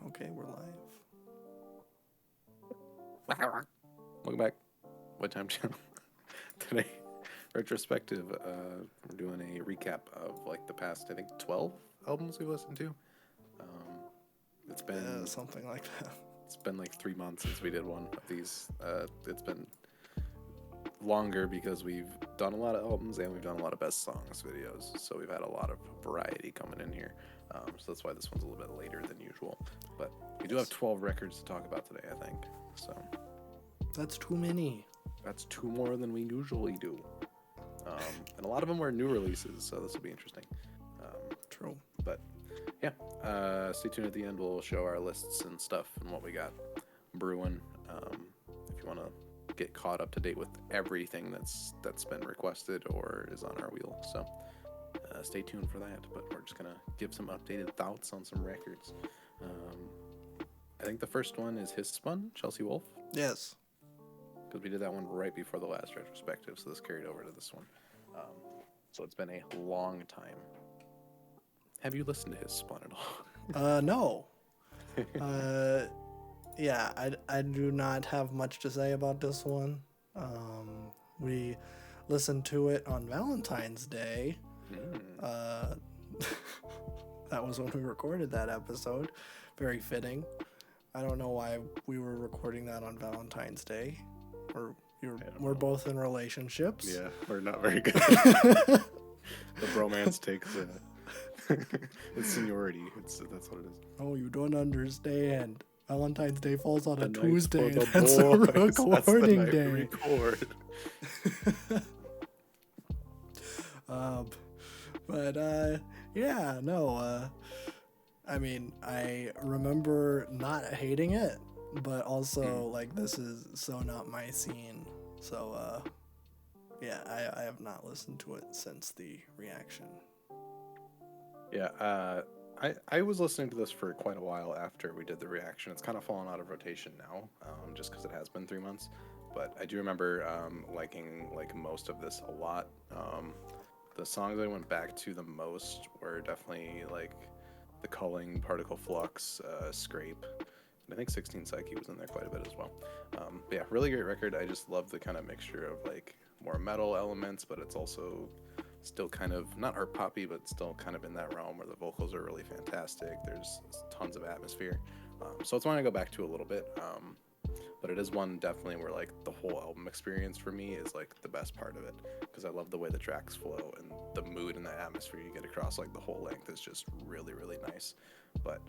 Okay, we're live. Welcome back. What time channel? Today, retrospective. We're doing a recap of like the past, I think, 12 albums we listened to. It's been something like that. It's been like 3 months since we did one of these. It's been longer because we've done a lot of albums and we've done a lot of best songs videos, so we've had a lot of variety coming in here. So that's why this one's a little bit later than usual. But we do have 12 records to talk about today, I think. So that's too many. That's two more than we usually do. And a lot of them were new releases, so this will be interesting. True. But yeah, stay tuned at the end. We'll show our lists and stuff and what we got brewing. If you want to get caught up to date with everything that's been requested or is on our wheel. So stay tuned for that. But we're just going to give some updated thoughts on some records. I think the first one is his Spun, Chelsea Wolfe. Yes. Because we did that one right before the last retrospective, so this carried over to this one. So it's been a long time. Have you listened to his Spun at all? No. Yeah, I do not have much to say about this one. We listened to it on Valentine's Day. That was when we recorded that episode. Very fitting. I don't know why we were recording that on Valentine's Day. We're both in relationships. Yeah, we're not very good. The bromance takes it's seniority. That's what it is. Oh, you don't understand. Valentine's Day falls on a The Tuesday. night for the That's a boys. recording That's the night day. we record. Yeah, no. I mean, I remember not hating it, but also like this is so not my scene. So yeah, I have not listened to it since the reaction. Yeah, I was listening to this for quite a while after we did the reaction. It's kind of fallen out of rotation now, just because it has been 3 months. But I do remember liking like most of this a lot. The songs I went back to the most were definitely like The Culling, Particle Flux, Scrape, and I think 16 Psyche was in there quite a bit as well. But yeah, really great record. I just love the kind of mixture of like more metal elements, but it's also still kind of not art poppy, but still kind of in that realm where the vocals are really fantastic. There's tons of atmosphere. So it's one I go back to a little bit. But it is one definitely where like the whole album experience for me is like the best part of it, because I love the way the tracks flow and the mood and the atmosphere you get across like the whole length is just really, really nice. But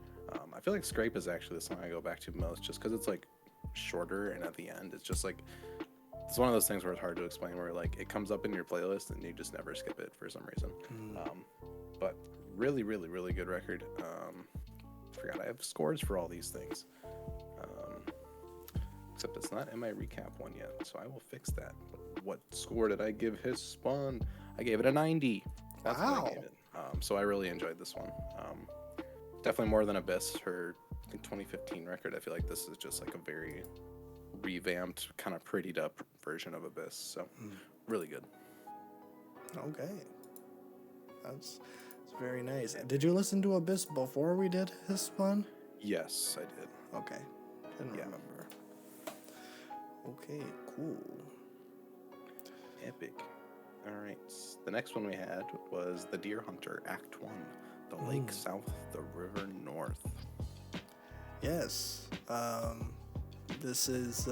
I feel like Scrape is actually the song I go back to most, just because it's like shorter, and at the end it's just like it's one of those things where it's hard to explain, where like it comes up in your playlist and you just never skip it for some reason. But really, really, really good record. Forgot I have scores for all these things. Except it's not in my recap one yet, so I will fix that. What score did I give his Spun? I gave it a 90. That's Wow. what I gave it. So I really enjoyed this one. Definitely more than Abyss, her I think 2015 record. I feel like this is just like a very revamped, kind of prettied up version of Abyss. So really good. Okay. That's very nice. Did you listen to Abyss before we did his Spun? Yes, I did. Okay. Didn't remember. Okay, cool. Epic. All right. The next one we had was The Deer Hunter, Act 1. The Lake South, the River North. Yes. This is,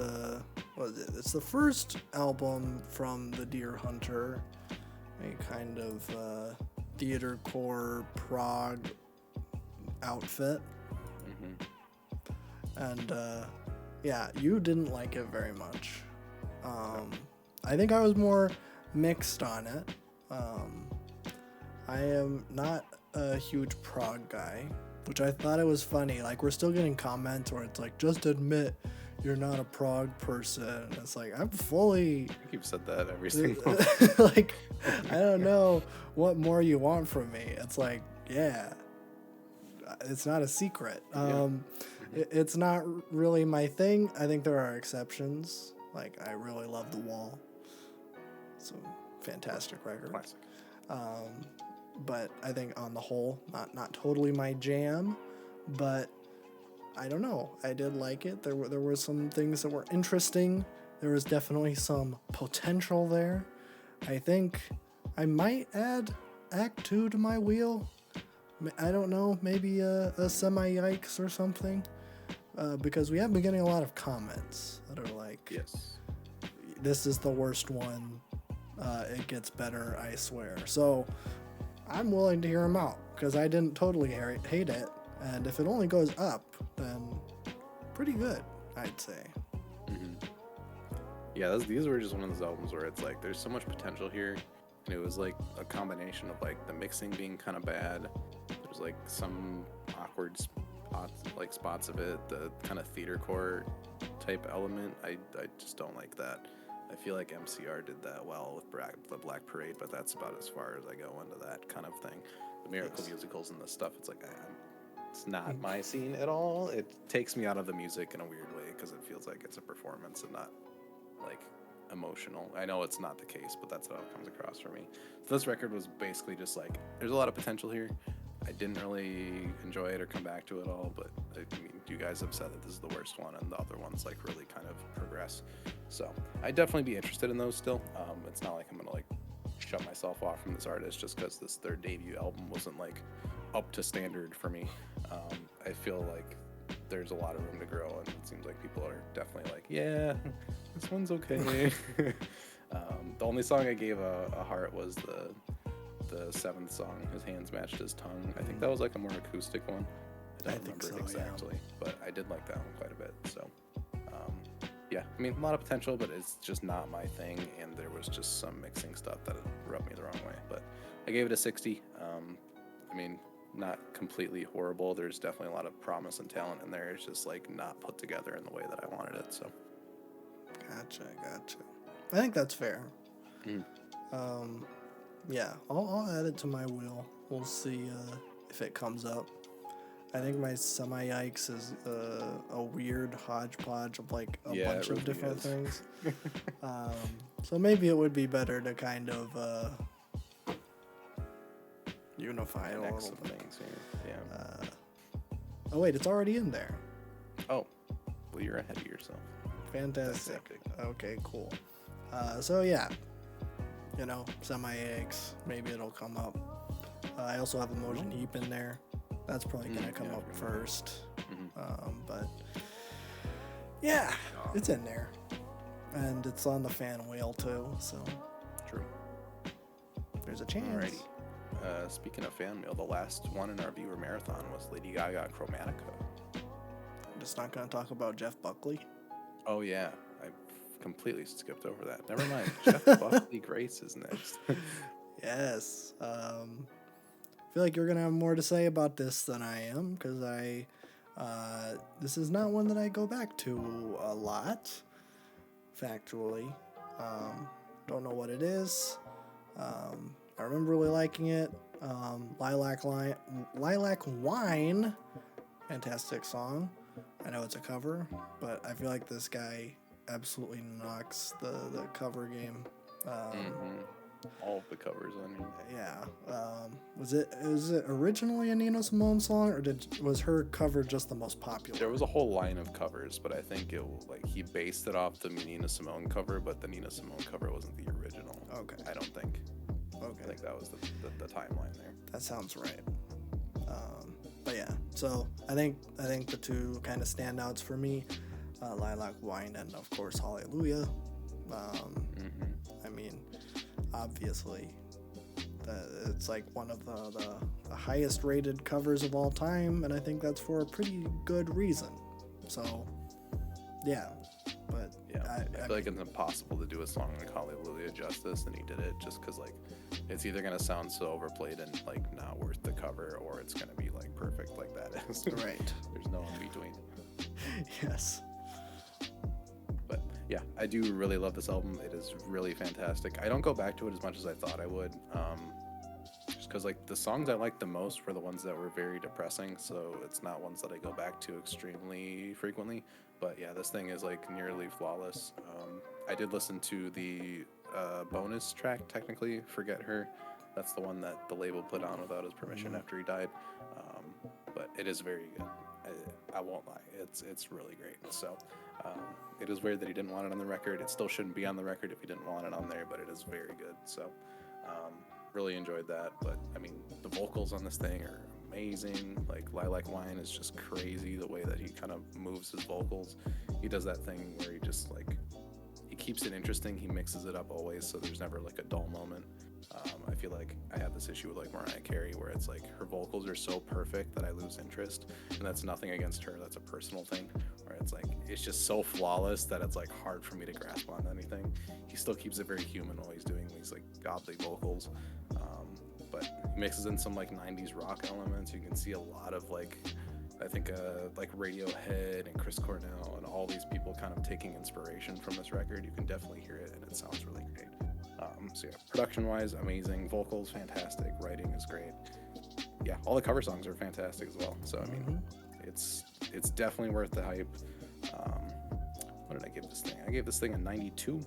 what is it? It's the first album from The Deer Hunter. A kind of theatercore prog outfit. And, yeah, you didn't like it very much. I think I was more mixed on it. I am not a huge prog guy, which I thought it was funny. Like, we're still getting comments where it's like, just admit you're not a prog person. It's like, I'm fully... I think you've said that every single like, I don't know what more you want from me. It's like, yeah, it's not a secret. It's not really my thing. I think there are exceptions. Like, I really love The Wall. It's a fantastic record. Classic. But I think on the whole, not totally my jam. But I don't know. I did like it. There were some things that were interesting. There was definitely some potential there. I think I might add Act 2 to my wheel. I don't know, maybe a semi-yikes or something. Because we have been getting a lot of comments that are like, Yes. this is the worst one. It gets better, I swear. So I'm willing to hear them out because I didn't totally hate it. And if it only goes up, then pretty good, I'd say. Mm-hmm. Yeah, these were just one of those albums where it's like there's so much potential here, and it was like a combination of like the mixing being kind of bad. There's like some awkward spots of it, the kind of theatercore type element. I just don't like that. I feel like MCR did that well with the Black Parade, but that's about as far as I go into that kind of thing. The Miracle musicals and the stuff, it's like it's not my scene at all. It takes me out of the music in a weird way because it feels like it's a performance and not like emotional. I know it's not the case, but that's how it comes across for me. So this record was basically just like there's a lot of potential here. I didn't really enjoy it or come back to it at all, but I mean, you guys have said that this is the worst one, and the other ones like really kind of progress. So I'd definitely be interested in those still. It's not like I'm gonna like shut myself off from this artist just because their debut album wasn't like up to standard for me. I feel like there's a lot of room to grow, and it seems like people are definitely like, yeah, this one's okay. The only song I gave a heart was the seventh song, His Hands Matched His Tongue. I think that was like a more acoustic one. I don't remember it exactly, but I did like that one quite a bit. So yeah, I mean, a lot of potential, but it's just not my thing, and there was just some mixing stuff that rubbed me the wrong way. But I gave it a 60. I mean, not completely horrible. There's definitely a lot of promise and talent in there. It's just like not put together in the way that I wanted it. So Gotcha. I think that's fair. Yeah, I'll add it to my wheel. We'll see if it comes up. I think my semi-yikes is a weird hodgepodge of like a bunch of different things. So maybe it would be better to kind of unify it a little bit. Things here. Yeah. Oh wait, it's already in there. Oh, well, you're ahead of yourself. Fantastic. Okay, cool. So yeah, semi-yikes. Maybe it'll come up. I also have Emotion Heap in there. That's probably gonna come up first. But yeah, it's in there, and it's on the fan wheel too. So true. There's a chance. Alrighty. Speaking of fan mail, the last one in our viewer marathon was Lady Gaga Chromatica. I'm just not gonna talk about Jeff Buckley. Oh yeah, I completely skipped over that. Never mind. Jeff Buckley Grace is next. Yes. I feel like you're gonna have more to say about this than I am, because this is not one that I go back to a lot, factually. Don't know what it is. I remember really liking it. Lilac Wine, fantastic song. I know it's a cover, but I feel like this guy absolutely knocks the cover game. All of the covers on here. Yeah. Was it originally a Nina Simone song, or was her cover just the most popular? There was a whole line of covers, but I think he based it off the Nina Simone cover, but the Nina Simone cover wasn't the original. Okay. I don't think. Okay. I think that was the timeline there. That sounds right. But yeah, so I think the two kind of standouts for me, Lilac Wine and of course Hallelujah. I mean, obviously, it's like one of the highest rated covers of all time, and I think that's for a pretty good reason. So, yeah. But yeah, I feel like it's impossible to do a song like Hallelujah justice, and he did it just because like it's either gonna sound so overplayed and like not worth the cover, or it's gonna be like perfect like that is. Right. There's no in between. Yes. But yeah, I do really love this album. It is really fantastic. I don't go back to it as much as I thought I would, just because like the songs I liked the most were the ones that were very depressing, so it's not ones that I go back to extremely frequently. But yeah, this thing is like nearly flawless. I did listen to the bonus track, technically, Forget Her. That's the one that the label put on without his permission after he died. but it is very good. I won't lie, it's really great. So it is weird that he didn't want it on the record. It still shouldn't be on the record if he didn't want it on there, but it is very good. So really enjoyed that. But I mean, the vocals on this thing are amazing. Like Lilac Wine is just crazy, the way that he kind of moves his vocals. He does that thing where he just like, he keeps it interesting. He mixes it up always, so there's never like a dull moment. I feel like I have this issue with like Mariah Carey, where it's like her vocals are so perfect that I lose interest, and that's nothing against her. That's a personal thing, where it's like it's just so flawless that it's like hard for me to grasp on anything. He still keeps it very human while he's doing these like godly vocals, but he mixes in some like 90s rock elements. You can see a lot of like, I think like Radiohead and Chris Cornell and all these people kind of taking inspiration from this record. You can definitely hear it, and it sounds really great. So yeah, production-wise, amazing. Vocals, fantastic. Writing is great. Yeah, all the cover songs are fantastic as well. So I mean, it's definitely worth the hype. What did I give this thing? I gave this thing a 92.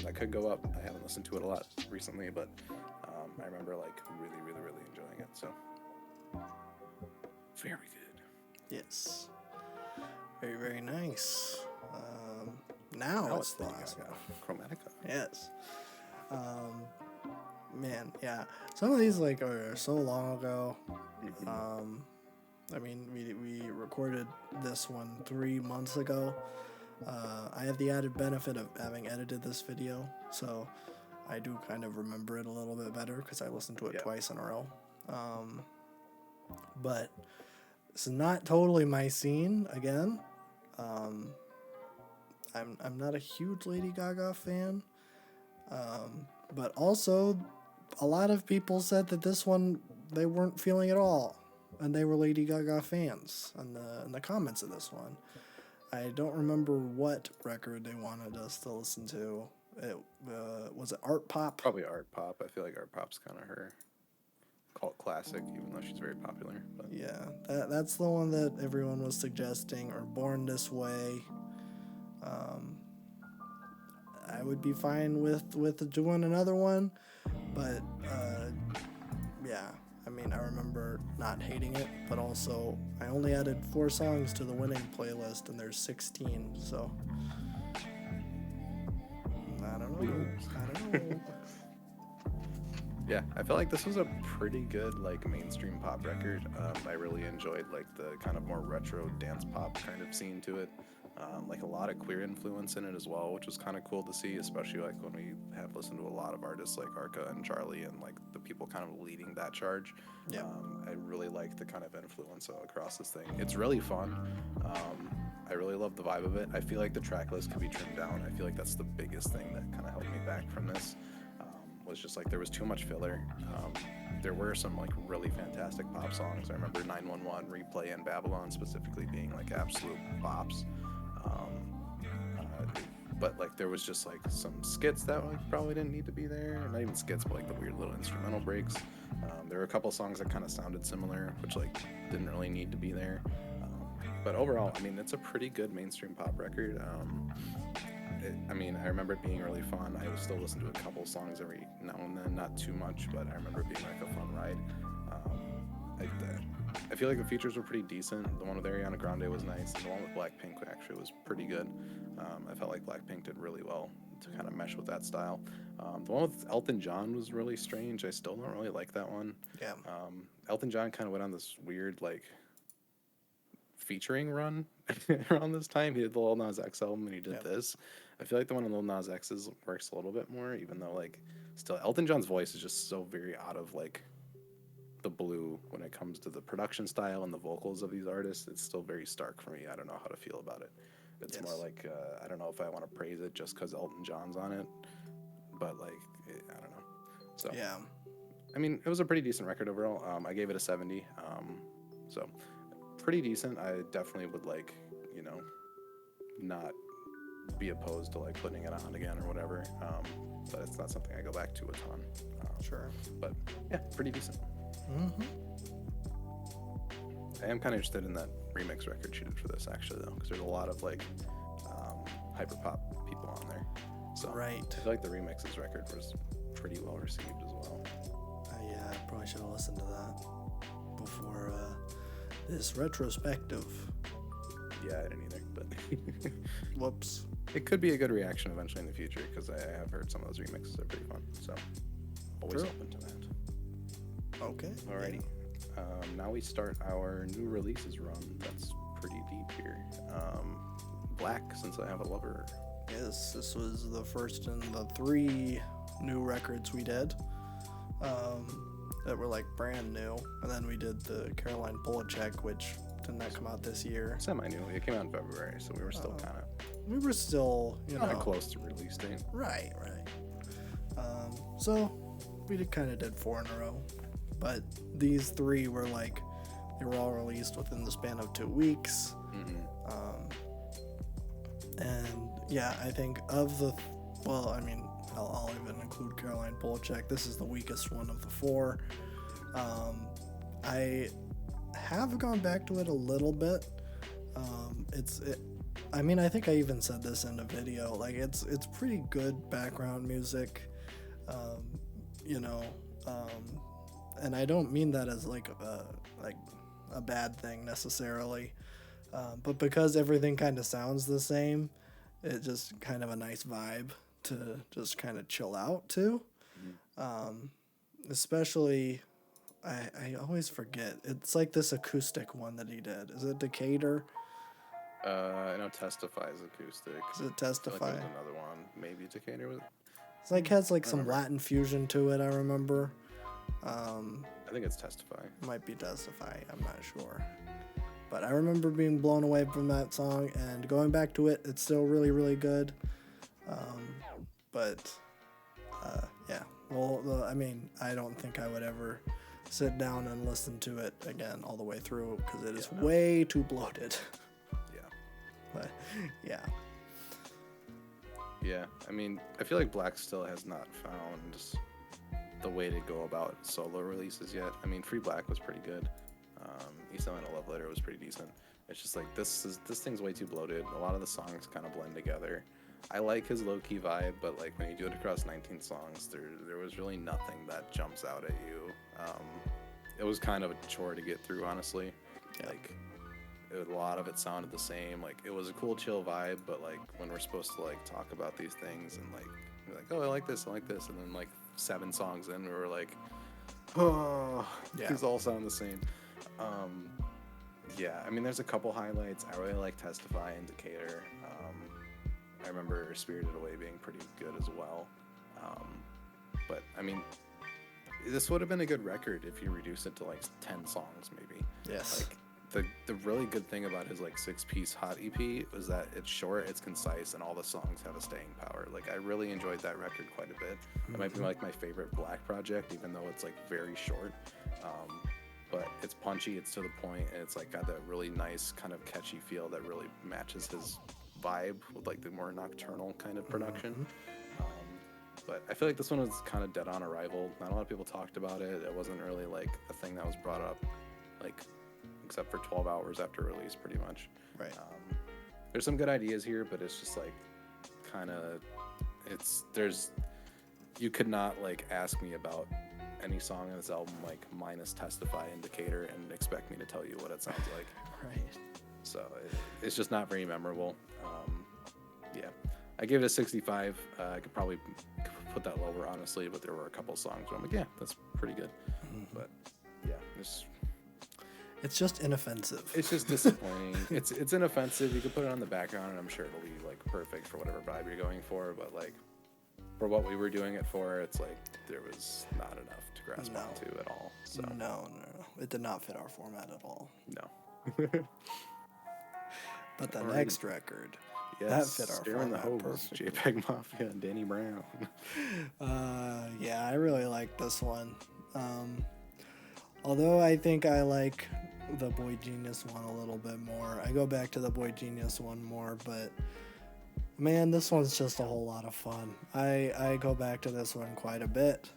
That could go up. I haven't listened to it a lot recently, but I remember like really, really, really enjoying it. So very good. Yes. Very, very nice. Now it's the last one. Chromatica. Yes. Man, yeah. Some of these like are so long ago. I mean, we recorded this one 3 months ago. I have the added benefit of having edited this video, so I do kind of remember it a little bit better because I listened to it twice in a row. But it's not totally my scene again. I'm not a huge Lady Gaga fan. But also, a lot of people said that this one they weren't feeling at all, and they were Lady Gaga fans in the comments of this one. I don't remember what record they wanted us to listen to. It was it Art Pop? Probably Art Pop. I feel like Art Pop's kind of her cult classic, even though she's very popular. But yeah, that's the one that everyone was suggesting, or Born This Way. I would be fine with doing another one, but yeah, I mean, I remember not hating it, but also I only added 4 songs to the winning playlist, and there's 16, so I don't know. Yeah, I feel like this was a pretty good like mainstream pop record. I really enjoyed like the kind of more retro dance pop kind of scene to it. Like a lot of queer influence in it as well, which was kind of cool to see, especially like when we have listened to a lot of artists like Arca and Charlie and like the people kind of leading that charge. Yeah. I really like the kind of influence across this thing. It's really fun. I really love the vibe of it. I feel like the track list could be trimmed down. I feel like that's the biggest thing that kind of held me back from this. Was just like there was too much filler. There were some like really fantastic pop songs. I remember 911, Replay, and Babylon specifically being like absolute bops. But like there was just like some skits that like probably didn't need to be there. Not even skits, but like the weird little instrumental breaks. There were a couple songs that kind of sounded similar, which like didn't really need to be there. But overall, I mean, it's a pretty good mainstream pop record. I mean, I remember it being really fun. I would still listen to a couple songs every now and then, not too much, but I remember it being like a fun ride. I feel like the features were pretty decent. The one with Ariana Grande was nice, and the one with Blackpink actually was pretty good. I felt like Blackpink did really well to kind of mesh with that style. The one with Elton John was really strange. I still don't really like that one. Yeah. Elton John kind of went on this weird like featuring run around this time. He did the Lil Nas X album, and he did this. I feel like the one on Lil Nas X's works a little bit more, even though like still Elton John's voice is just so very out of like the blue when it comes to the production style and the vocals of these artists. It's still very stark for me. I don't know how to feel about it. It's more like I don't know if I want to praise it just because Elton John's on it, but like I don't know. So yeah, I mean, it was a pretty decent record overall. I gave it a 70. So pretty decent. I definitely would like, you know, not be opposed to like putting it on again or whatever. But it's not something I go back to a ton. Sure. But yeah, pretty decent. Mm-hmm. I am kind of interested in that remix record she did for this actually though, because there's a lot of like hyperpop people on there. So right. I feel like the remixes record was pretty well received as well. Yeah, I probably should have listened to that before This retrospective. Yeah, I didn't either, but Whoops. it could be a good reaction eventually in the future because I have heard some of those remixes are pretty fun. So always True. open to that. Okay. Alrighty. Now we start our new releases run. That's pretty deep here. Black, Since I Have a Lover. Yes, this was the first in the 3 new records we did that were like brand new. And then we did the Caroline Polachek, which didn't that come out this year? Semi-new. It came out in February, so we were still kind of... We were still, Not close to release date. Right. So we kind of did 4 in a row. But these 3 were like, they were all released within the span of 2 weeks. Mm-hmm. And yeah, I think of the, I'll even include Caroline Polachek. This is the weakest one of the 4. I have gone back to it a little bit. I think I even said this in a video. Like it's pretty good background music, and I don't mean that as like a bad thing necessarily, but because everything kind of sounds the same, it's just kind of a nice vibe to just kind of chill out to. Especially, I always forget. It's like this acoustic one that he did. Is it Decatur? I know Testify is acoustic. Is it Testify? I feel like there's another one. Maybe Decatur was... It's like has like some Latin fusion to it, I remember. I think it's Testify. Might be Testify, I'm not sure. But I remember being blown away from that song, and going back to it, it's still really, really good. Yeah. Well, I don't think I would ever sit down and listen to it again all the way through, because it is way too bloated. Yeah. But, yeah. Yeah, I feel like Black still has not found the way to go about solo releases yet. Free Black was pretty good. East Atlanta Love Letter was pretty decent. It's just like this thing's way too bloated. A lot of the songs kind of blend together. I like his low-key vibe, but like when you do it across 19 songs, there was really nothing that jumps out at you. It was kind of a chore to get through, honestly. Yeah. Like a lot of it sounded the same. Like it was a cool, chill vibe, but like when we're supposed to like talk about these things and like we're like, oh, I like this, and then like 7 songs in, we were like, oh, yeah, these all sound the same. There's a couple highlights. I really like Testify and Decatur. I remember Spirited Away being pretty good as well. But this would have been a good record if you reduce it to like 10 songs maybe. Yes. Like the really good thing about his like 6-piece hot EP was that it's short, it's concise, and all the songs have a staying power. Like I really enjoyed that record quite a bit. It might be like my favorite Black project, even though it's like very short. But it's punchy, it's to the point, and it's like got that really nice kind of catchy feel that really matches his vibe with like the more nocturnal kind of production. But I feel like this one was kind of dead on arrival. Not a lot of people talked about it. It wasn't really like a thing that was brought up, like except for 12 hours after release, pretty much. Right. There's some good ideas here, but it's just like kind of you could not like ask me about any song on this album like minus Testify and Decatur and expect me to tell you what it sounds like. Right. So it's just not very memorable. I gave it a 65. I could probably put that lower, honestly, but there were a couple songs where I'm like, yeah, that's pretty good. But yeah, it's just inoffensive. It's just disappointing. it's inoffensive. You could put it on the background, and I'm sure it'll be like perfect for whatever vibe you're going for. But like for what we were doing it for, it's like there was not enough to grasp onto at all. So No. It did not fit our format at all. No. But the next record, yes, that fit our Staring the format Hose, perfectly. JPEGMAFIA and Danny Brown. I really like this one. Although I think I like the boygenius one a little bit more. I go back to the boygenius one more, but man, this one's just a whole lot of fun. I go back to this one quite a bit.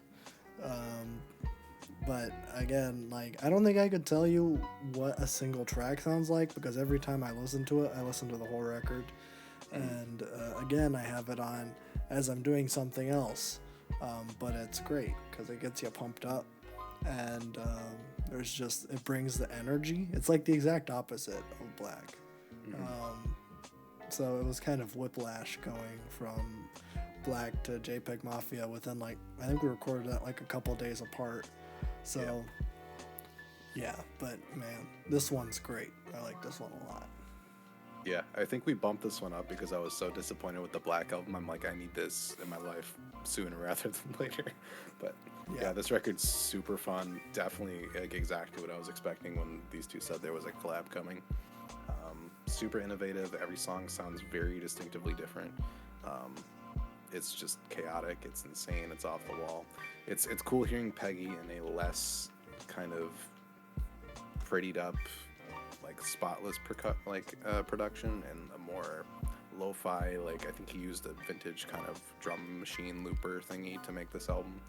But again, like, I don't think I could tell you what a single track sounds like, because every time I listen to it, I listen to the whole record. And again, I have it on as I'm doing something else. But it's great because it gets you pumped up. And it brings the energy. It's like the exact opposite of Black. So it was kind of whiplash going from Black to JPEGMAFIA within I think we recorded that a couple days apart. So yeah, but man, this one's great. I like this one a lot. Yeah, I think we bumped this one up because I was so disappointed with the Black album. I'm like, I need this in my life sooner rather than later. But yeah, this record's super fun. Definitely exactly what I was expecting when these two said there was a collab coming. Super innovative. Every song sounds very distinctively different. It's just chaotic. It's insane. It's off the wall. It's cool hearing Peggy in a less kind of prettied up, spotless production, and a more lo-fi. I think he used a vintage kind of drum machine looper thingy to make this album,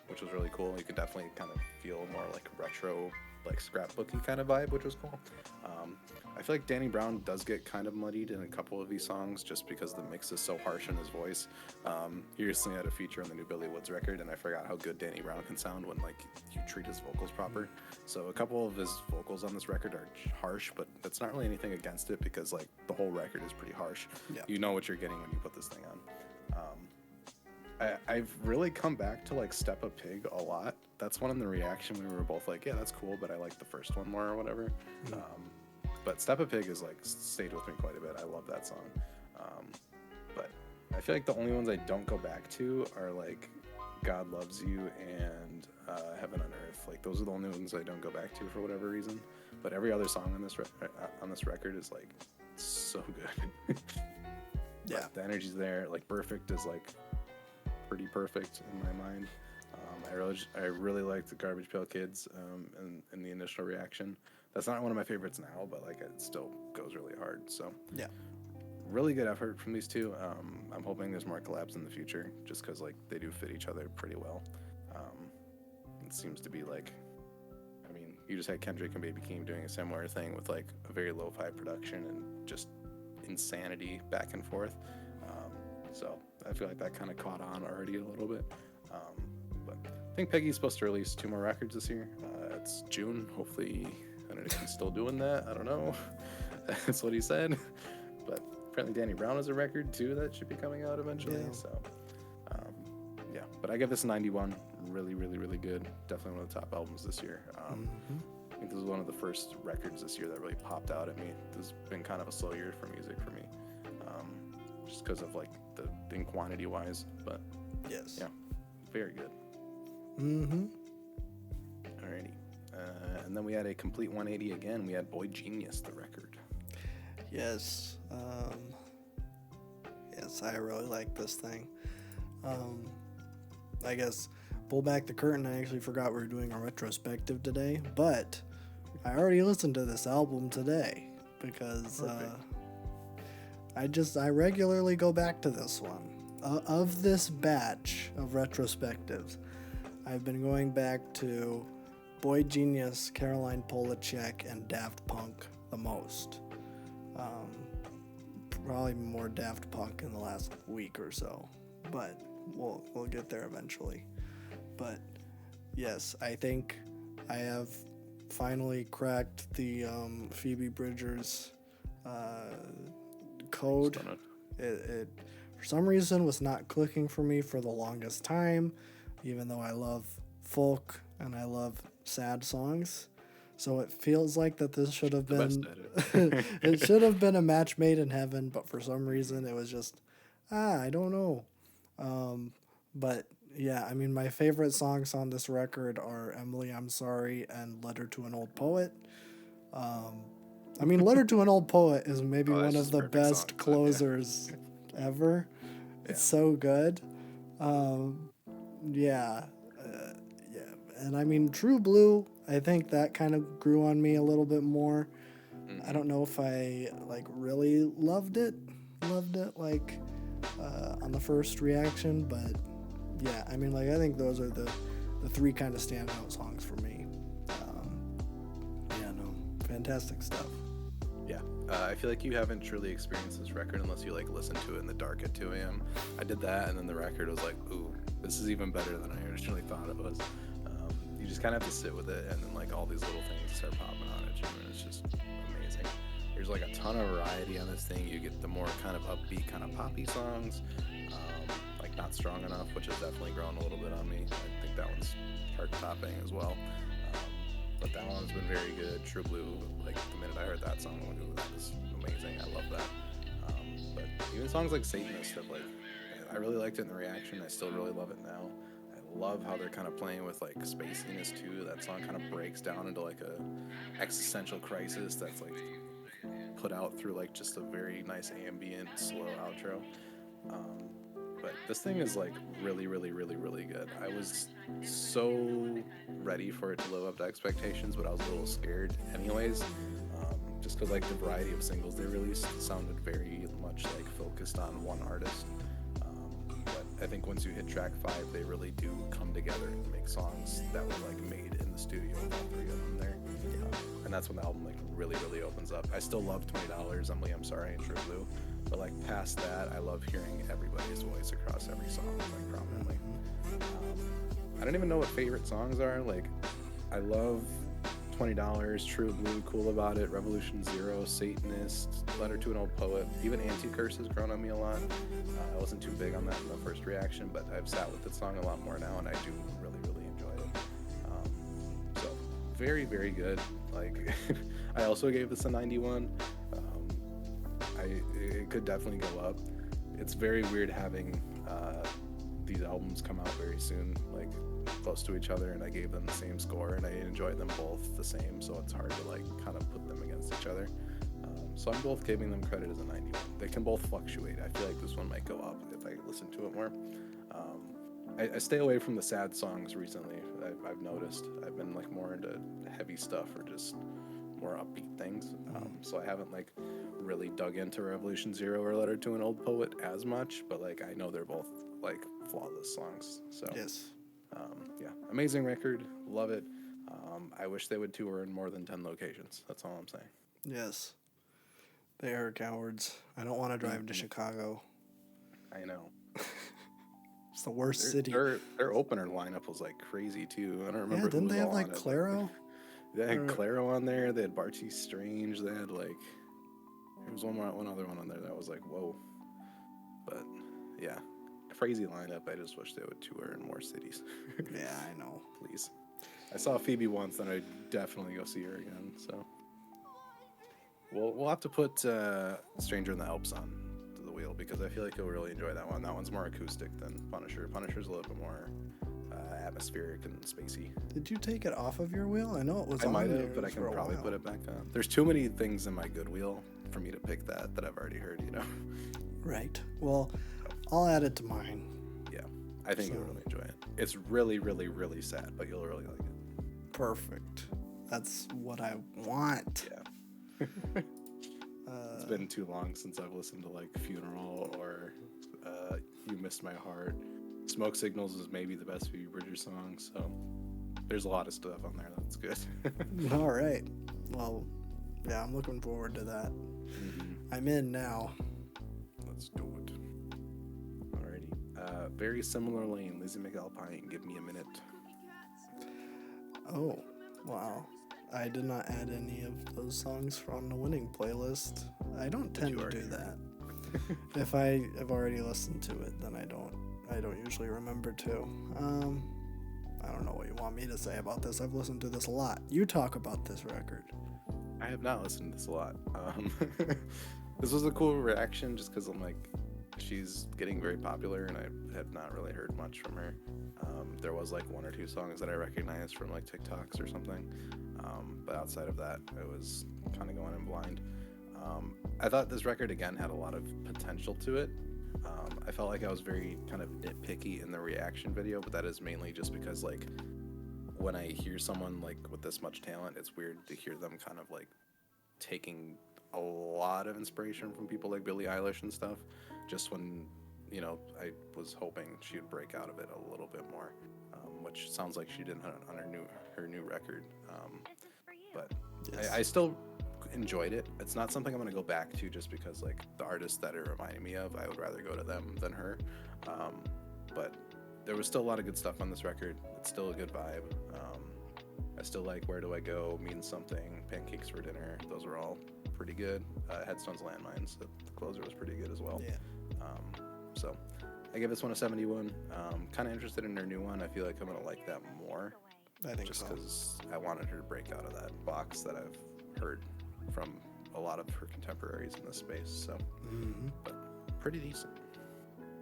which was really cool. You could definitely kind of feel more retro, scrapbooky kind of vibe, which was cool. I feel like Danny Brown does get kind of muddied in a couple of these songs just because the mix is so harsh in his voice. He recently had a feature on the new Billy Woods record, and I forgot how good Danny Brown can sound when you treat his vocals proper. So a couple of his vocals on this record are harsh, but that's not really anything against it because the whole record is pretty harsh. Yeah. You know what you're getting when you put this thing on. I've really come back to Step a Pig a lot. That's one in the reaction we were both yeah, that's cool, but I like the first one more or whatever. But Step a Pig is stayed with me quite a bit. I love that song. But I feel like the only ones I don't go back to are God Loves You and Heaven on Earth. Those are the only ones I don't go back to for whatever reason. But every other song on this record is so good. Yeah, the energy's there. Perfect is pretty perfect in my mind. I really like the Garbage Pail Kids in the initial reaction. That's not one of my favorites now, but it still goes really hard. So yeah, really good effort from these two. I'm hoping there's more collabs in the future, just because they do fit each other pretty well. It seems to be you just had Kendrick and Baby Keem doing a similar thing with a very lo-fi production and just insanity back and forth. So I feel like that kind of caught on already a little bit. But I think Peggy's supposed to release 2 more records this year. It's June. Hopefully, I don't know if he's still doing that. I don't know. That's what he said. But apparently Danny Brown has a record too that should be coming out eventually. Yeah. So, yeah. But I give this a 91. Really, really, really good. Definitely one of the top albums this year. I think this was one of the first records this year that really popped out at me. This has been kind of a slow year for music for me. Just because of in quantity wise, but yes, yeah, very good. Alrighty, and then we had a complete 180 again. We had boygenius, the record. Yes, yes, I really like this thing. I guess pull back the curtain. I actually forgot we were doing a retrospective today, but I already listened to this album today because. I regularly go back to this one. Of this batch of retrospectives, I've been going back to boygenius, Caroline Polachek, and Daft Punk the most. Probably more Daft Punk in the last week or so, but we'll get there eventually. But yes, I think I have finally cracked the Phoebe Bridgers code. It for some reason was not clicking for me for the longest time, even though I love folk and I love sad songs. So it feels like that this should have been it should have been a match made in heaven, but for some reason it was just I don't know. But yeah, I mean my favorite songs on this record are Emily, I'm Sorry and Letter to an Old Poet. I mean, Letter to an Old Poet is maybe one of the best song, closers ever. Yeah. It's so good. Yeah. And I mean, True Blue, I think that kind of grew on me a little bit more. I don't know if I really loved it on the first reaction, but yeah, I mean, I think those are the 3 kind of standout songs for me. Fantastic stuff. Yeah, I feel like you haven't truly experienced this record unless you listen to it in the dark at 2 a.m. I did that, and then the record was ooh, this is even better than I originally thought it was. you just kind of have to sit with it, and then like all these little things start popping out at you, and it's just amazing. There's like a ton of variety on this thing. You get the more kind of upbeat, kind of poppy songs, like Not Strong Enough, which has definitely grown a little bit on me. I think that one's chart topping as well. But that one's been very good. True Blue, like the minute I heard that song, I'm like, ooh, that is amazing. I love that. But even songs like Satanist have like, I really liked it in the reaction. I still really love it now. I love how they're kind of playing with like spaciness too. That song kind of breaks down into like a existential crisis that's like put out through like just a very nice ambient slow outro. But this thing is like really, really, really, really good. I was so ready for it to live up to expectations, but I was a little scared anyways, just because like the variety of singles they released sounded very much like focused on one artist. But I think once you hit track 5, they really do come together and make songs that were like made in the studio with all 3 of them there. And that's when the album like really, really opens up. I still love $20, Emily, I'm Sorry, and True Blue. But like past that, I love hearing everybody's voice across every song, like prominently. I don't even know what favorite songs are. Like, I love $20, True Blue, Cool About It, Revolution Zero, Satanist, Letter to an Old Poet. Even Anti-Curse has grown on me a lot. I wasn't too big on that in the first reaction, but I've sat with the song a lot more now, and I do really, really enjoy it. So, very, very good. Like, I also gave this a 91. It could definitely go up. It's very weird having these albums come out very soon, like close to each other, and I gave them the same score, and I enjoyed them both the same, so it's hard to like kind of put them against each other. So I'm both giving them credit as a 91. They can both fluctuate. I feel like this one might go up if I listen to it more. I stay away from the sad songs recently. I've noticed I've been like more into heavy stuff or just more upbeat things. So I haven't like really dug into Revolution Zero or Letter to an Old Poet as much, but like I know they're both like flawless songs. So Yes. Yeah, amazing record, love it. I wish they would tour in more than 10 locations. That's all I'm saying. Yes. They are cowards. I don't want to drive to Chicago. I know. It's the worst city. Their opener lineup was like crazy too. I don't remember. Yeah, didn't who they was have all like on it. Clairo? They had Clairo on there. They had Barty Strange. They had like, there was one other one on there that was like, whoa. But yeah, crazy lineup. I just wish they would tour in more cities. Yeah, I know. Please. I saw Phoebe once, and I'd definitely go see her again. So we'll have to put Stranger in the Alps on the wheel, because I feel like you'll really enjoy that one. That one's more acoustic than Punisher. Punisher's a little bit more atmospheric and spacey. Did you take it off of your wheel? I know it was I on might there have, but I can for a probably while. put it back on. There's too many things in my good wheel for me to pick that I've already heard, you know? Right. Well, I'll add it to mine. Yeah, I think you'll really enjoy it. It's really, really, really sad, but you'll really like it. Perfect. That's what I want. Yeah. It's been too long since I've listened to like Funeral or You Missed My Heart. Smoke Signals is maybe the best Phoebe Bridgers song, so there's a lot of stuff on there that's good. All right. Well, yeah, I'm looking forward to that. Mm-hmm. I'm in now. Let's do it. Alrighty. Very similar lane, Lizzie McAlpine, Give Me a Minute. Oh, wow. I did not add any of those songs from the winning playlist. I don't tend to do that. If I have already listened to it, then I don't usually remember to. I don't know what you want me to say about this. I've listened to this a lot. You talk about this record. I have not listened to this a lot. This was a cool reaction just because I'm like, she's getting very popular, and I have not really heard much from her. There was like 1 or 2 songs that I recognized from like TikToks or something, but outside of that, it was kind of going in blind. I thought this record again had a lot of potential to it. I felt like I was very kind of nitpicky in the reaction video, but that is mainly just because like when I hear someone like with this much talent, it's weird to hear them kind of like taking a lot of inspiration from people like Billie Eilish and stuff, just when, you know, I was hoping she would break out of it a little bit more, which sounds like she did on her new record. But yes. I still enjoyed it. It's not something I'm going to go back to just because like the artist that it reminded me of, I would rather go to them than her. But there was still a lot of good stuff on this record. It's still a good vibe. I still like Where Do I Go, Means Something, Pancakes for Dinner. Those are all pretty good. Headstones, Landmines, the closer was pretty good as well. Yeah. So I give this one a 71. Kind of interested in her new one. I feel like I'm going to like that more. I think just so. because I wanted her to break out of that box that I've heard from a lot of her contemporaries in this space. So, but pretty decent.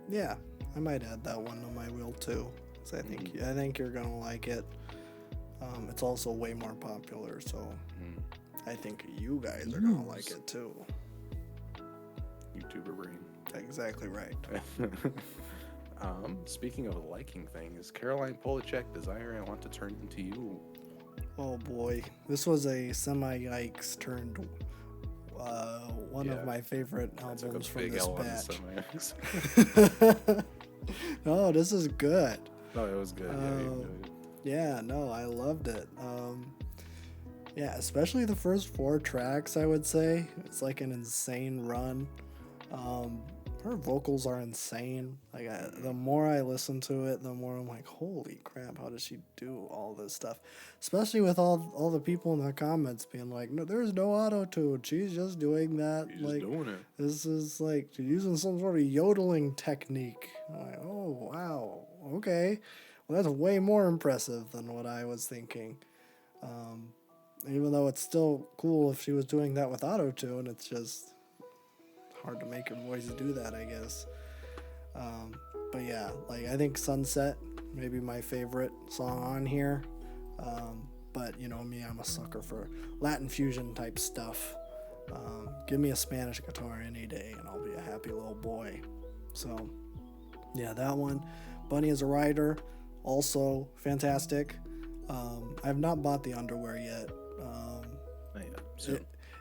Yeah, I might add that one to my wheel too. So I think you're gonna like it. It's also way more popular, so I think you guys are gonna like it too. YouTuber brain. Exactly right. Speaking of liking things, Caroline Polachek, Desire I Want to Turn Into You. Oh boy, this was a semi-yikes turned one of my favorite albums from this batch. No, this is good. No, it was good. Yeah, no, I loved it. Yeah, especially the first 4 tracks, I would say. It's like an insane run. Her vocals are insane. Like, the more I listen to it, the more I'm like, holy crap, how does she do all this stuff? Especially with all the people in the comments being like, no, there's no auto-tune. She's just doing that. She's like, just doing it. This is like, she's using some sort of yodeling technique. I'm like, oh, wow, okay. Well, that's way more impressive than what I was thinking. Even though it's still cool if she was doing that with auto-tune, it's just hard to make her voice do that, I guess. But yeah, like, I think Sunset may be my favorite song on here. But you know me, I'm a sucker for Latin fusion type stuff. Give me a Spanish guitar any day and I'll be a happy little boy. So yeah, that one. Bunny is a Rider, also fantastic. I have not bought the underwear yet.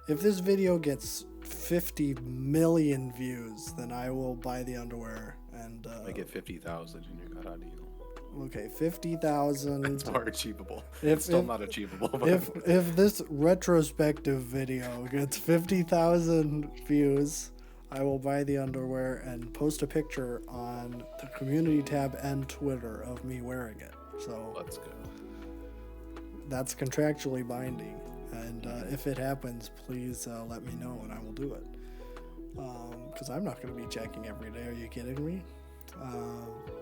If this video gets 50 million views, then I will buy the underwear. And I get 50,000 and you got a deal. Okay, 50,000. It's more achievable. It's still not achievable. But if this retrospective video gets 50,000 views, I will buy the underwear and post a picture on the community tab and Twitter of me wearing it. So let's go. That's contractually binding. And if it happens, please let me know and I will do it. Because I'm not going to be checking every day. Are you kidding me?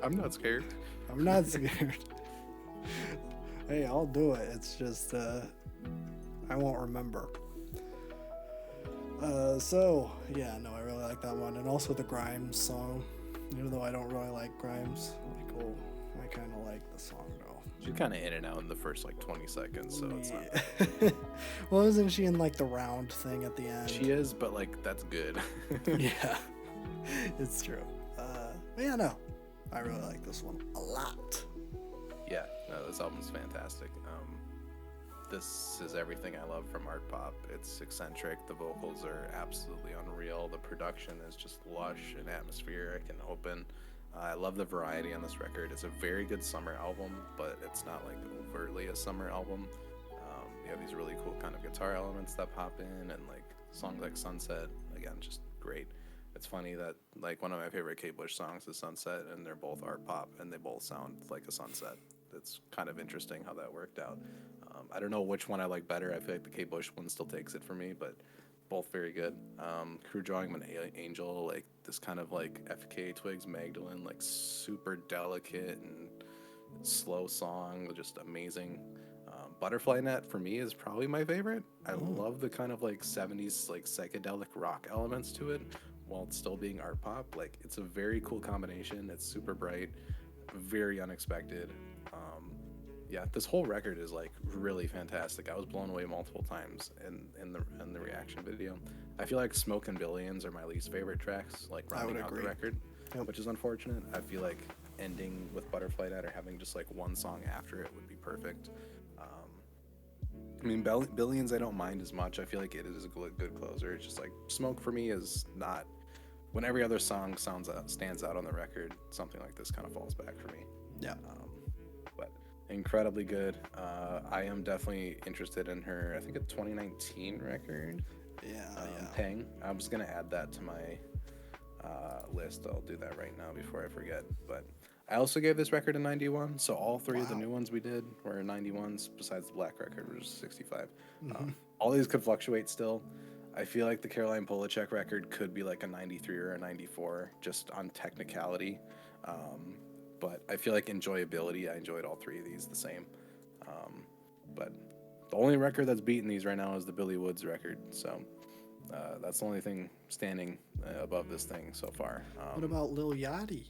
I'm not scared. I'm not scared. Hey, I'll do it. It's just I won't remember. So, yeah, no, I really like that one. And also the Grimes song. Even though I don't really like Grimes, like, oh, I kind of like the song though. She's kind of in and out in the first like 20 seconds, so it's not. Well, isn't she in like the round thing at the end? She is, but like that's good. Yeah, it's true. Yeah, no, I really like this one a lot. Yeah, no, this album's fantastic. This is everything I love from art pop. It's eccentric. The vocals are absolutely unreal. The production is just lush and atmospheric and open. I love the variety on this record. It's a very good summer album, but it's not like overtly a summer album. You have these really cool kind of guitar elements that pop in, and like songs like Sunset, again, just great. It's funny that like one of my favorite Kate Bush songs is Sunset, and they're both art pop, and they both sound like a sunset. It's kind of interesting how that worked out. I don't know which one I like better. I feel like the Kate Bush one still takes it for me, but both very good. Crew Drawing an Angel, like this kind of like FK Twigs Magdalene, like super delicate and slow song, just amazing. Butterfly Net for me is probably my favorite. I love the kind of like 70s like psychedelic rock elements to it while it's still being art pop. Like it's a very cool combination. It's super bright, very unexpected. Yeah, this whole record is like really fantastic. I was blown away multiple times in the reaction video. I feel like Smoke and Billions are my least favorite tracks, like rounding out the record, which is unfortunate. I feel like ending with Butterfly Net or having just like one song after it would be perfect. I mean, Billions I don't mind as much. I feel like it is a good closer. It's just like Smoke for me is not. When every other song stands out on the record, something like this kind of falls back for me. Yeah. But incredibly good. I am definitely interested in her. I think a 2019 record. Yeah. Peng. I was gonna add that to my list. I'll do that right now before I forget. But I also gave this record a 91, so all three of the new ones we did were 91s, besides the Black record, which was 65. All these could fluctuate still. I feel like the Caroline Polachek record could be like a 93 or a 94, just on technicality. But I feel like enjoyability, I enjoyed all three of these the same. But the only record that's beating these right now is the Billy Woods record, so that's the only thing standing above this thing so far. What about Lil Yachty?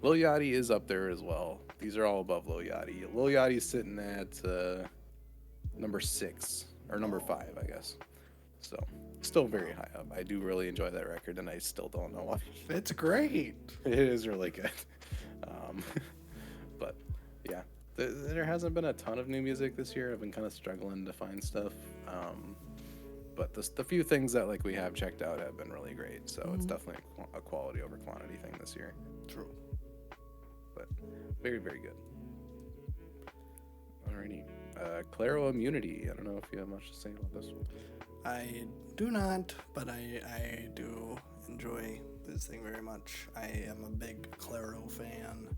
Lil Yachty is up there as well. These are all above Lil Yachty. Lil Yachty's sitting at number 6 or number 5, I guess. So still very high up. I do really enjoy that record, and I still don't know why. It's great. It is really good. But yeah, there hasn't been a ton of new music this year. I've been kind of struggling to find stuff. But the few things that like we have checked out have been really great. So it's definitely a quality over quantity thing this year. True. But very, very good. Alrighty. Clairo Immunity. I don't know if you have much to say about this one. I do not, but I do enjoy this thing very much. I am a big Clairo fan.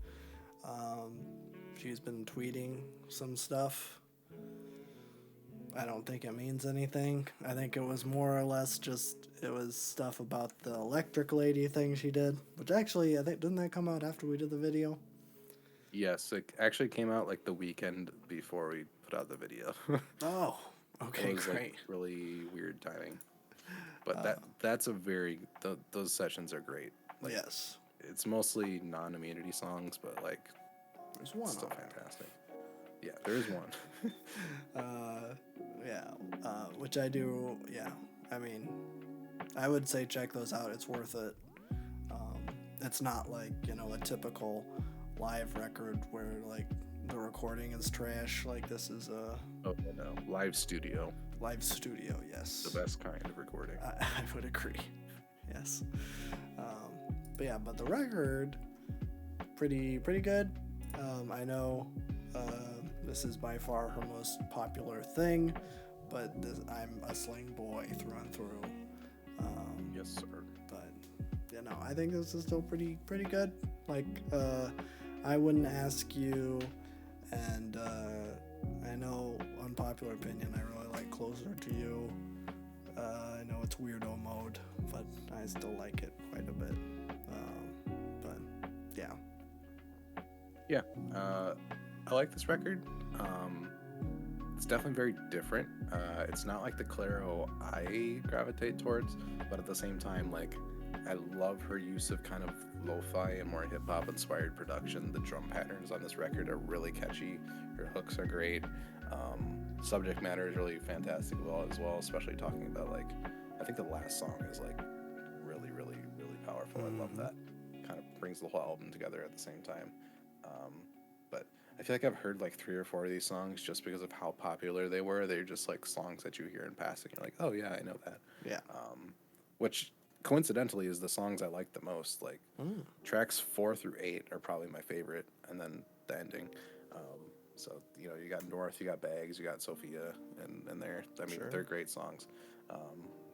She's been tweeting some stuff. I don't think it means anything. I think it was more or less just, it was stuff about the electric lady thing she did, which actually, I think, didn't that come out after we did the video? Yes, it actually came out like the weekend before we put out the video. Oh, okay, it was, great. Like, really weird timing. But that's a very, those sessions are great. Like, yes. It's mostly non-immunity songs, but like, there's one still fantastic. Yeah, there is one. Which I do, yeah. I mean, I would say check those out. It's worth it. It's not like, a typical live record where like the recording is trash. Like this is a live studio. Live studio, yes. The best kind of recording. I would agree. Yes. But the record, pretty good. I know this is by far her most popular thing, but I'm a sling boy through and through. Yes, sir. But I think this is still pretty good. Like I wouldn't ask you, and I know unpopular opinion. I really like Closer to You. I know it's weirdo mode, but I still like it quite a bit. But yeah. Yeah, I like this record. It's definitely very different. It's not like the Clairo I gravitate towards, but at the same time, like, I love her use of kind of lo-fi and more hip-hop inspired production. The drum patterns on this record are really catchy. Her hooks are great. Subject matter is really fantastic as well, especially talking about, like, I think the last song is, like, really, really, really powerful. I love that. Kind of brings the whole album together at the same time. But I feel like I've heard like 3 or 4 of these songs just because of how popular they were. They're just like songs that you hear in passing. You're like, oh yeah, I know that. Yeah. Which coincidentally is the songs I like the most. Like tracks 4 through 8 are probably my favorite, and then the ending. So you got North, you got Bags, you got Sophia, and there. I mean, they're great songs.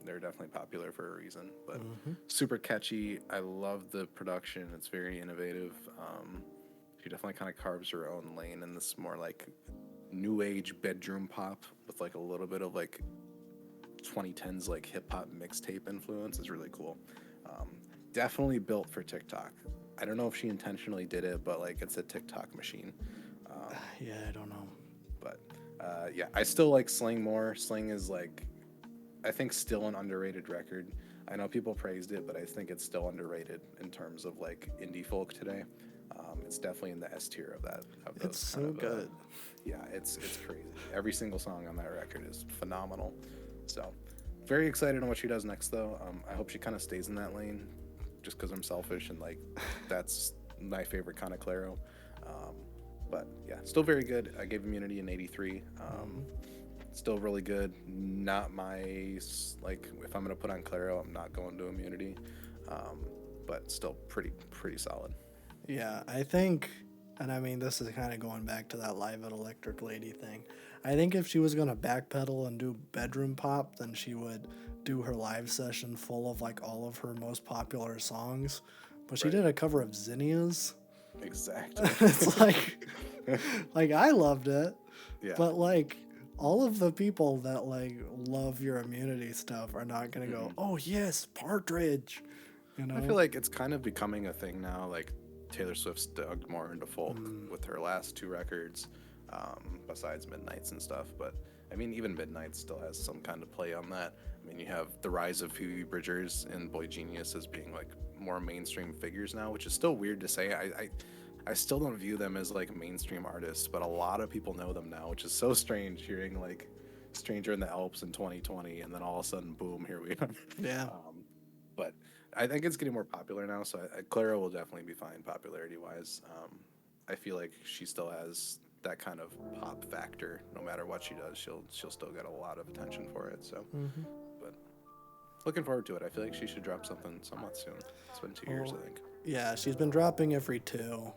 They're definitely popular for a reason, but super catchy. I love the production. It's very innovative. She definitely kind of carves her own lane in this more like new age bedroom pop with like a little bit of like 2010s like hip hop mixtape influence. Is really cool. Definitely built for TikTok. I don't know if she intentionally did it, but like it's a TikTok machine. Yeah, I don't know. But yeah, I still like Sling more. Sling is like, I think still an underrated record. I know people praised it, but I think it's still underrated in terms of like indie folk today. It's definitely in the S tier of that. It's so good. Yeah, it's crazy. Every single song on that record is phenomenal. So, very excited on what she does next, though. I hope she kind of stays in that lane, just because I'm selfish and like that's my favorite kind of Clairo. But yeah, still very good. I gave Immunity an 83. Still really good. Not my like. If I'm gonna put on Clairo, I'm not going to Immunity. But still pretty solid. Yeah, I think, and I mean, this is kind of going back to that Live at Electric Lady thing. I think if she was going to backpedal and do bedroom pop, then she would do her live session full of, like, all of her most popular songs. But she did a cover of Zinnia's, Exactly. It's like I loved it, Yeah. but like all of the people that like love your Immunity stuff are not gonna go, oh yes, Partridge. You know? I feel like it's kind of becoming a thing now. Like Taylor Swift's dug more into folk with her last 2 records, besides Midnights and stuff. But I mean, even Midnights still has some kind of play on that. I mean, you have the rise of Phoebe Bridgers and boygenius as being like more mainstream figures now, which is still weird to say. I still don't view them as like mainstream artists, but a lot of people know them now, which is so strange hearing like Stranger in the Alps in 2020 and then all of a sudden, boom, here we are. Yeah. But I think it's getting more popular now, so Clairo will definitely be fine popularity-wise. I feel like she still has that kind of pop factor. No matter what she does, she'll still get a lot of attention for it. So, but looking forward to it. I feel like she should drop something somewhat soon. It's been 2 years, I think. Yeah, she's been dropping every 2.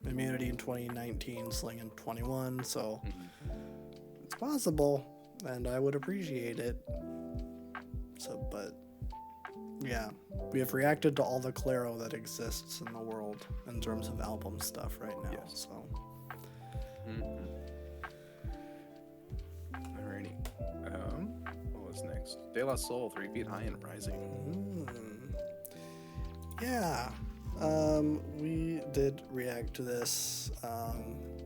Immunity in 2019, Sling in 21, so it's possible, and I would appreciate it. So, but yeah, we have reacted to all the Clairo that exists in the world in terms of album stuff right now. Yes. So, Alrighty. What was next? De La Soul, 3 Feet High and Rising. yeah, we did react to this,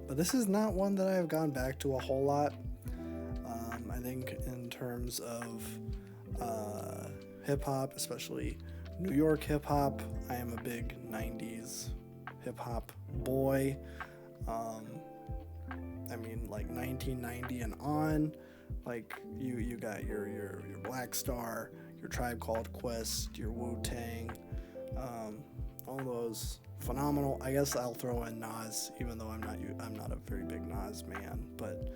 but this is not one that I've gone back to a whole lot. I think in terms of hip hop, especially New York hip hop, I am a big 90s hip hop boy. I mean, like 1990 and on, like you got your Black Star, your Tribe Called Quest, your Wu-Tang, all those phenomenal. I guess I'll throw in Nas, even though I'm not a very big Nas man, but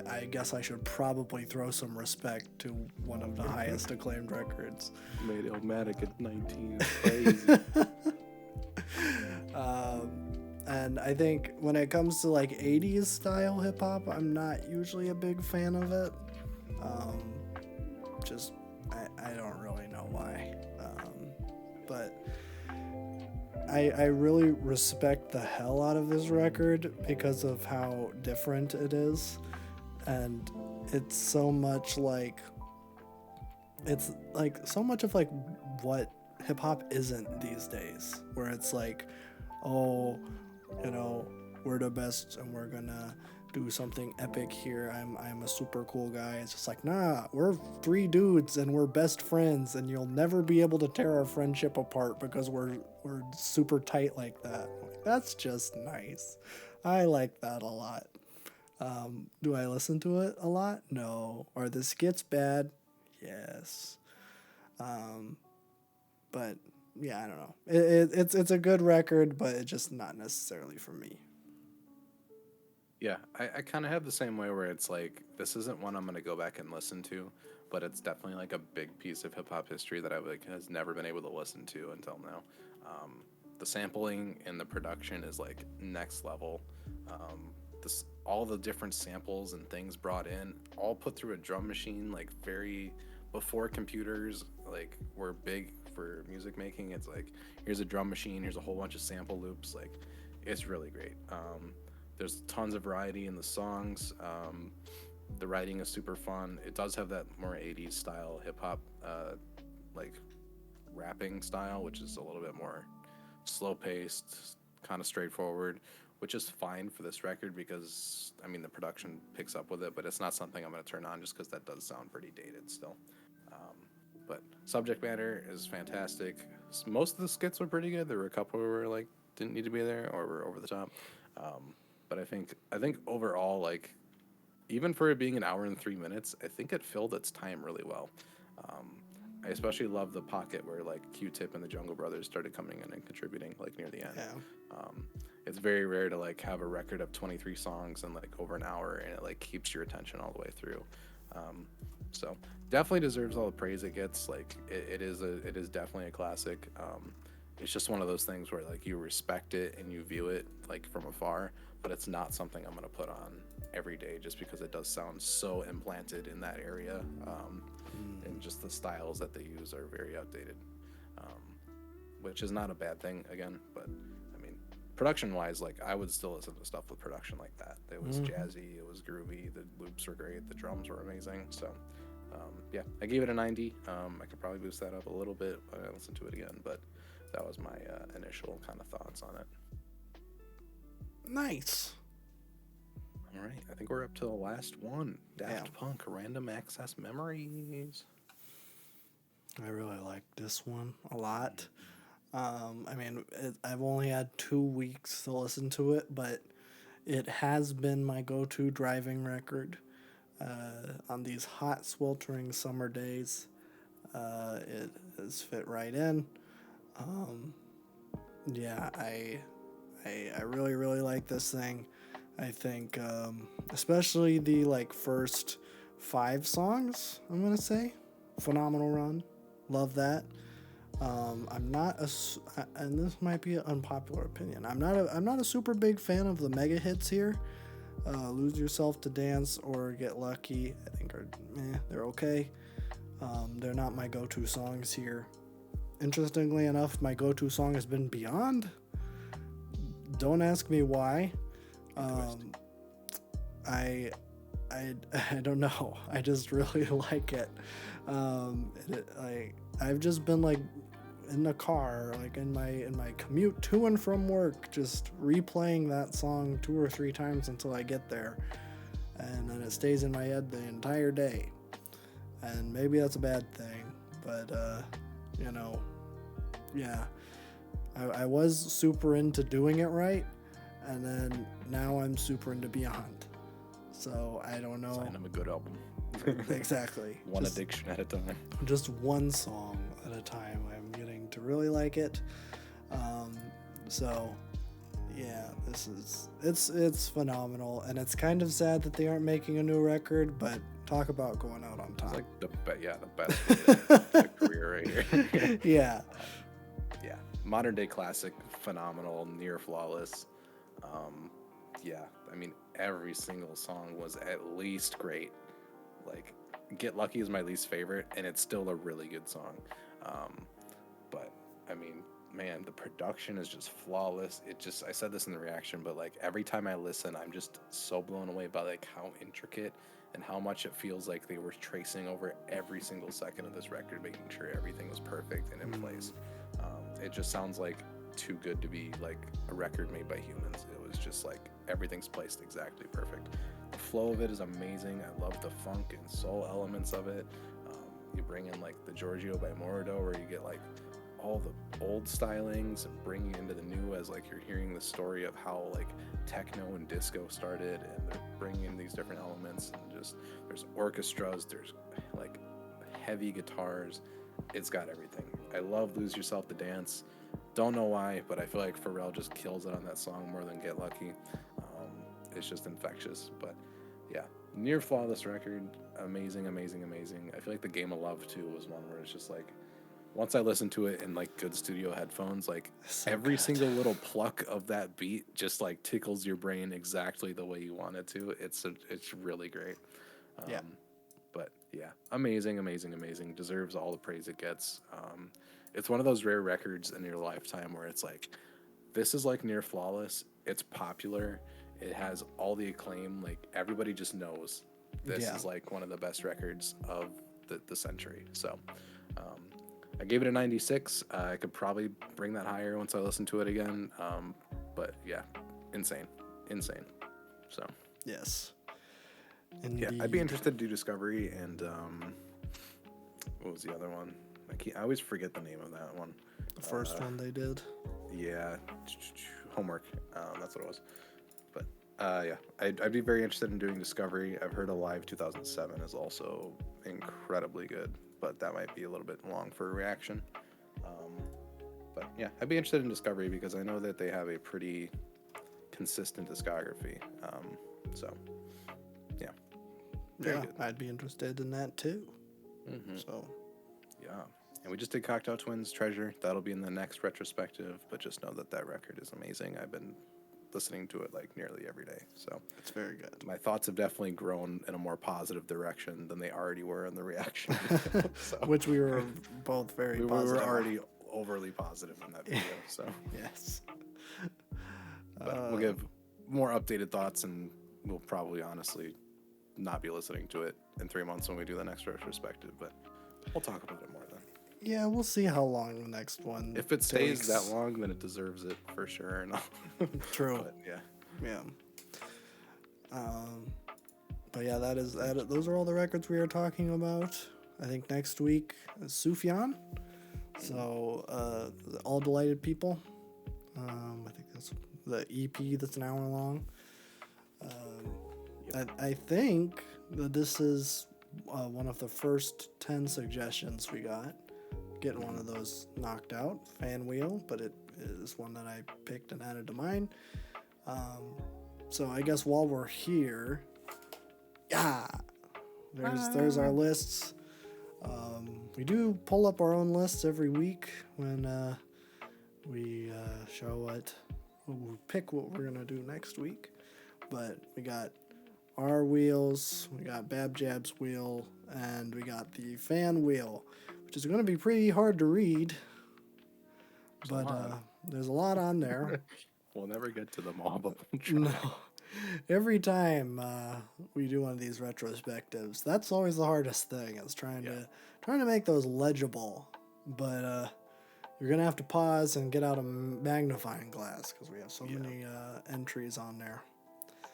I guess I should probably throw some respect to one of the highest acclaimed records. Made Illmatic at 19. Crazy. And I think when it comes to like 80s style hip hop, I'm not usually a big fan of it. Just I don't really know why. But I really respect the hell out of this record because of how different it is. And it's so much like so much of like what hip hop isn't these days, where it's like, oh, you know, we're the best and we're gonna do something epic here. I'm a super cool guy. It's just like, nah, we're 3 dudes and we're best friends and you'll never be able to tear our friendship apart because we're super tight like that. That's just nice. I like that a lot. Do I listen to it a lot? No. Are the skits bad? Yes. But yeah, I don't know. It's a good record, but it's just not necessarily for me. Yeah, I kind of have the same way where it's like, this isn't one I'm going to go back and listen to, but it's definitely like a big piece of hip hop history that I like has never been able to listen to until now. The sampling and the production is like next level. All the different samples and things brought in, all put through a drum machine, like very before computers like were big for music making. It's like, here's a drum machine, here's a whole bunch of sample loops. Like, it's really great. There's tons of variety in the songs. The writing is super fun. It does have that more 80s style hip hop, like rapping style, which is a little bit more slow paced, kind of straightforward, which is fine for this record because, I mean, the production picks up with it, but it's not something I'm going to turn on just because that does sound pretty dated still. But subject matter is fantastic. Most of the skits were pretty good. There were a couple who were like, didn't need to be there or were over the top. But I think overall, like, even for it being an hour and 3 minutes, I think it filled its time really well. I especially love the pocket where like Q-Tip and the Jungle Brothers started coming in and contributing like near the end. Yeah. It's very rare to like have a record of 23 songs in like over an hour and it like keeps your attention all the way through. So definitely deserves all the praise it gets. Like it is definitely a classic. It's just one of those things where like you respect it and you view it like from afar, but it's not something I'm gonna put on every day just because it does sound so implanted in that area. And just the styles that they use are very outdated. which is not a bad thing again. But I mean, production-wise, like I would still listen to stuff with production like that. It was jazzy, it was groovy, the loops were great, the drums were amazing. So yeah, I gave it a 90. I could probably boost that up a little bit when I listen to it again, but that was my initial kind of thoughts on it. Nice. All right, I think we're up to the last one. Daft Punk, Random Access Memories. I really like this one a lot. I mean, I've only had 2 weeks to listen to it, but it has been my go-to driving record on these hot, sweltering summer days. It has fit right in. Yeah, I really, really like this thing. I think, especially the like first 5 songs, I'm gonna say, phenomenal run. Love that. I'm not and this might be an unpopular opinion. I'm not a super big fan of the mega hits here. Lose Yourself to Dance or Get Lucky, I think they're okay. They're not my go-to songs here. Interestingly enough, my go-to song has been Beyond. Don't ask me why. I don't know. I just really like it. I've just been like in the car, like in my commute to and from work, just replaying that song 2 or 3 times until I get there, and then it stays in my head the entire day. And maybe that's a bad thing, but yeah. I was super into Doing It Right, and then now I'm super into Beyond. So I don't know. Sign of a good album. Exactly. One addiction at a time. Just one song at a time. I'm getting to really like it. So yeah, it's phenomenal, and it's kind of sad that they aren't making a new record, but talk about going out on top. It's like the best way to career right here. Yeah. Yeah, modern day classic, phenomenal, near flawless. Yeah, I mean, every single song was at least great. Like, Get Lucky is my least favorite, and it's still a really good song. But I mean, man, the production is just flawless. I said this in the reaction, but like every time I listen, I'm just so blown away by like how intricate and how much it feels like they were tracing over every single second of this record, making sure everything was perfect and in place. It just sounds like too good to be like a record made by humans. It was just like everything's placed exactly perfect. The flow of it is amazing. I love the funk and soul elements of it. You bring in like the Giorgio by Morodo, where you get like all the old stylings and bringing into the new, as like you're hearing the story of how like techno and disco started, and they're bringing in these different elements, and just there's orchestras, there's like heavy guitars. It's got everything. I love Lose Yourself to Dance. Don't know why, but I feel like Pharrell just kills it on that song more than Get Lucky. It's just infectious. But yeah, near flawless record. Amazing. I feel like The Game of Love too was one where it's just like, once I listened to it in like good studio headphones, like every single little pluck of that beat just like tickles your brain exactly the way you want it to. It's really great. Yeah. But yeah, amazing. Deserves all the praise it gets. It's one of those rare records in your lifetime where it's like, this is like near flawless. It's popular. It has all the acclaim. Like everybody just knows this is like one of the best records of the century. So I gave it a 96. I could probably bring that higher once I listen to it again. But yeah, insane. So Yes. Indeed. Yeah, I'd be interested to do Discovery and what was the other one? I always forget the name of that one. The first one they did. Yeah, Homework. That's what it was. But yeah, I'd be very interested in doing Discovery. I've heard Alive 2007 is also incredibly good, but that might be a little bit long for a reaction. But yeah, I'd be interested in Discovery because I know that they have a pretty consistent discography. So yeah. Very good. I'd be interested in that too. Mm-hmm. So yeah. And we just did Cocktail Twins Treasure. That'll be in the next retrospective, but just know that record is amazing. I've been listening to it like nearly every day. So it's very good. My thoughts have definitely grown in a more positive direction than they already were in the reaction. Which we were both very positive. We were already overly positive in that video. So yes. But we'll give more updated thoughts, and we'll probably honestly not be listening to it in 3 months when we do the next retrospective. But we'll talk about it more then. Yeah, we'll see how long the next one. If it stays that long, then it deserves it for sure. No. True. But yeah. Yeah. But yeah, those are all the records we are talking about. I think next week is Sufjan. So, All Delighted People. I think that's the EP that's an hour long. I think that this is one of the first 10 suggestions we got. Getting one of those knocked out, Fan Wheel, but it is one that I picked and added to mine. So I guess while we're here, there's our lists. We do pull up our own lists every week when we pick what we're gonna do next week. But we got our wheels, we got Bab Jab's wheel, and we got the Fan Wheel, which is going to be pretty hard to read. But there's a lot on there. We'll never get to them all, but we'll try. No. Every time we do one of these retrospectives, that's always the hardest thing. Is trying to make those legible. But you're gonna have to pause and get out a magnifying glass because we have so many entries on there.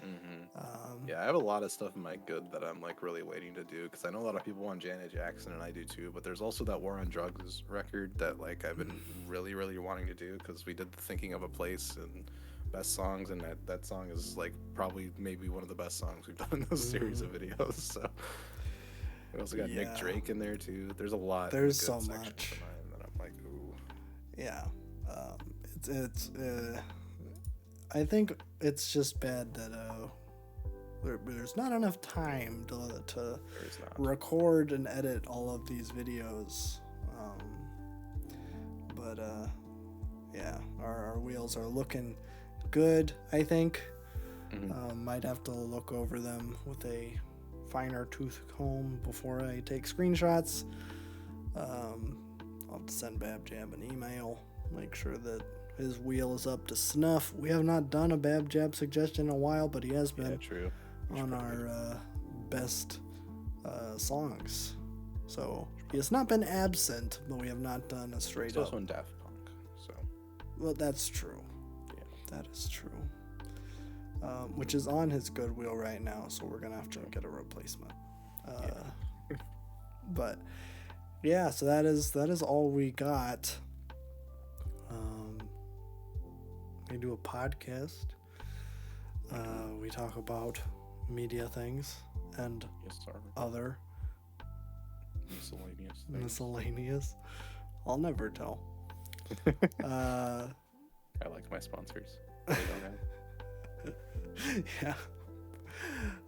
Mm-hmm. I have a lot of stuff in my good that I'm like really waiting to do because I know a lot of people want Janet Jackson and I do too. But there's also that War on Drugs record that like I've been really, really wanting to do because we did the Thinking of a Place and best songs, and that song is like probably maybe one of the best songs we've done in those series of videos. So we also got Nick Drake in there too. There's a lot. There's so much. And I'm like, ooh. Yeah, it's. I think it's just bad that there's not enough time to record and edit all of these videos. But our wheels are looking good, I think. Might have to look over them with a finer tooth comb before I take screenshots. I'll have to send Bab Jab an email, make sure that his wheel is up to snuff. We have not done a Bab Jab suggestion in a while, but he has been on our best songs. So he has not been absent, but we have not done a straight He's up. also in Daft Punk, so. Well, that's true. Yeah. That is true. Which is on his Goodwill right now, so we're gonna have to get a replacement. But yeah, so that is all we got. We do a podcast. We talk about media things and other miscellaneous. I'll never tell. I like my sponsors. They don't have. Yeah.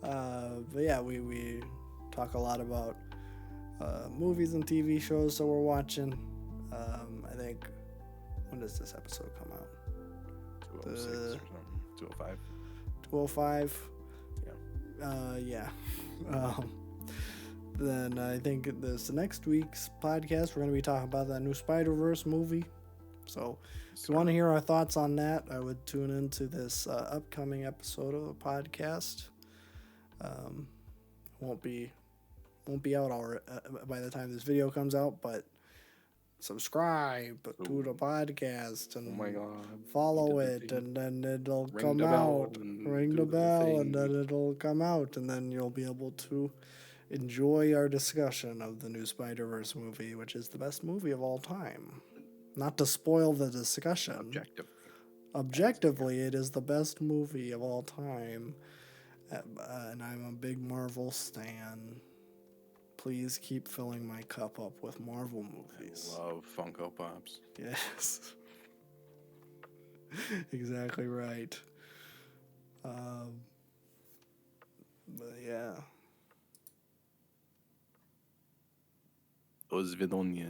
But yeah, we talk a lot about movies and TV shows that we're watching. I think, when does this episode come out? 206 or something. 205. 205. Yeah. Then I think this next week's podcast, we're going to be talking about that new Spider-Verse movie. So if you want to hear our thoughts on that, I would tune into this upcoming episode of the podcast. Won't be out by the time this video comes out, but subscribe to the podcast and follow it, and then it'll come out. Ring the bell, and then it'll come out, and then you'll be able to enjoy our discussion of the new Spider-Verse movie, which is the best movie of all time. Not to spoil the discussion. Objectively, it is the best movie of all time, and I'm a big Marvel stan. Please keep filling my cup up with Marvel movies. I love Funko Pops. Yes. Exactly right. But yeah. Os Vedonia.